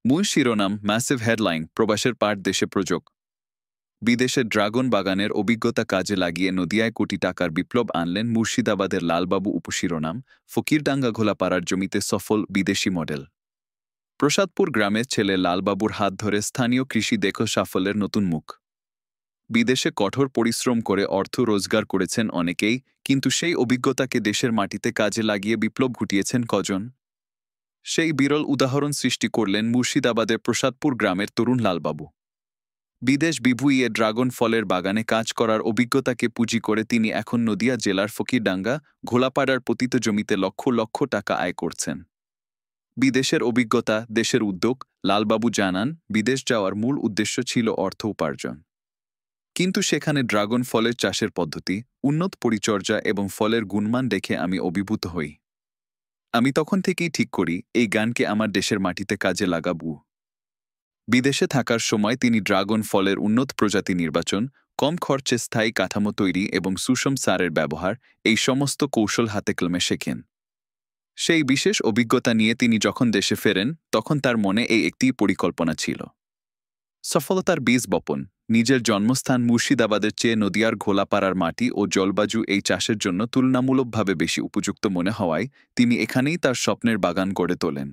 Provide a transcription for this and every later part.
মূল শিরোনাম massive headline প্রবাসের পাট দেশে প্রযোগ বিদেশে ড্রাগন বাগানের অভিজ্ঞতা কাজে লাগিয়ে নদিয়ায় কোটি টাকার বিপ্লব আনলেন মুর্শিদাবাদের লালবাবু উপশিরোনাম ফকিরডাঙ্গা ঘোলাপাড়ার জমিতে সফল বিদেশি মডেল প্রসাদপুর গ্রামের ছেলে লালবাবুর হাত ধরে স্থানীয় কৃষি দেখো সাফল্যের নতুন মুখ বিদেশে কঠোর পরিশ্রম করে অর্থ রোজগার করেছেন অনেকেই কিন্তু সেই অভিজ্ঞতাকে দেশের মাটিতে কাজে লাগিয়ে বিপ্লব ঘটিয়েছেন কজন সেই বিরল উদাহরণ সৃষ্টি করলেন মুর্শিদাবাদের প্রসাদপুর গ্রামের তরুণ লালবাবু বিদেশ বিভুঁইয়ে ড্রাগন ফলের বাগানে কাজ করার অভিজ্ঞতাকে পুঁজি করে তিনি এখন নদিয়া জেলার ফকিরডাঙ্গা ঘোলাপাড়ার পতিত জমিতে লক্ষ লক্ষ টাকা আয় করছেন বিদেশের অভিজ্ঞতা দেশের উদ্যোগ লালবাবু জানান বিদেশ যাওয়ার মূল উদ্দেশ্য ছিল অর্থ উপার্জন কিন্তু সেখানে ড্রাগন ফলের চাষের পদ্ধতি উন্নত পরিচর্যা এবং ফলের গুণমান দেখে আমি অভিভূত হই আমি তখন থেকেই ঠিক করি এই গানকে আমার দেশের মাটিতে কাজে লাগাবো বিদেশে থাকার সময় তিনি ড্রাগন ফলের উন্নত প্রজাতি নির্বাচন কম খরচে স্থায়ী কাঠামো তৈরি এবং সুষম সারের ব্যবহার এই সমস্ত কৌশল হাতে কলমে শেখেন সেই বিশেষ অভিজ্ঞতা নিয়ে তিনি যখন দেশে ফেরেন তখন তার মনে এই একটি পরিকল্পনা ছিল সফলতার বীজ বপন নিজের জন্মস্থান মুর্শিদাবাদের চেয়ে নদিয়ার ঘোলাপাড়ার মাটি ও জলবায়ু এই চাষের জন্য তুলনামূলকভাবে বেশি উপযুক্ত মনে হওয়ায় তিনি এখানেই তার স্বপ্নের বাগান গড়ে তোলেন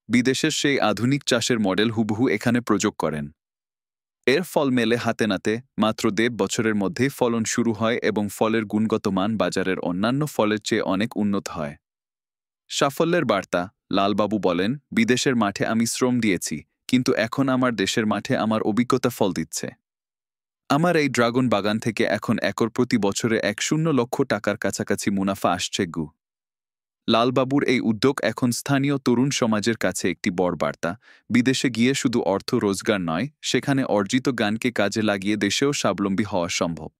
বিদেশের সেই আধুনিক চাষের মডেল হুবহু এখানে প্রয়োগ করেন এর ফল মেলে হাতে নাতে মাত্র ১.৫ বছরের মধ্যেই ফলন শুরু হয় এবং ফলের গুণগত মান বাজারের অন্যান্য ফলের চেয়ে অনেক উন্নত হয় সাফল্যের বার্তা লালবাবু বলেন বিদেশের মাঠে আমি শ্রম দিয়েছি কিন্তু এখন আমার দেশের মাঠে আমার অভিজ্ঞতা ফল দিচ্ছে আমার এই ড্রাগন বাগান থেকে এখন একর প্রতি বছরে ১০ লক্ষ টাকার কাছাকাছি মুনাফা আসছে গু লালবাবুর এই উদ্যোগ এখন স্থানীয় তরুণ সমাজের কাছে একটি বড় বার্তা বিদেশে গিয়ে শুধু অর্থ রোজগার নয় সেখানে অর্জিত জ্ঞানকে কাজে লাগিয়ে দেশেও স্বাবলম্বী হওয়া সম্ভব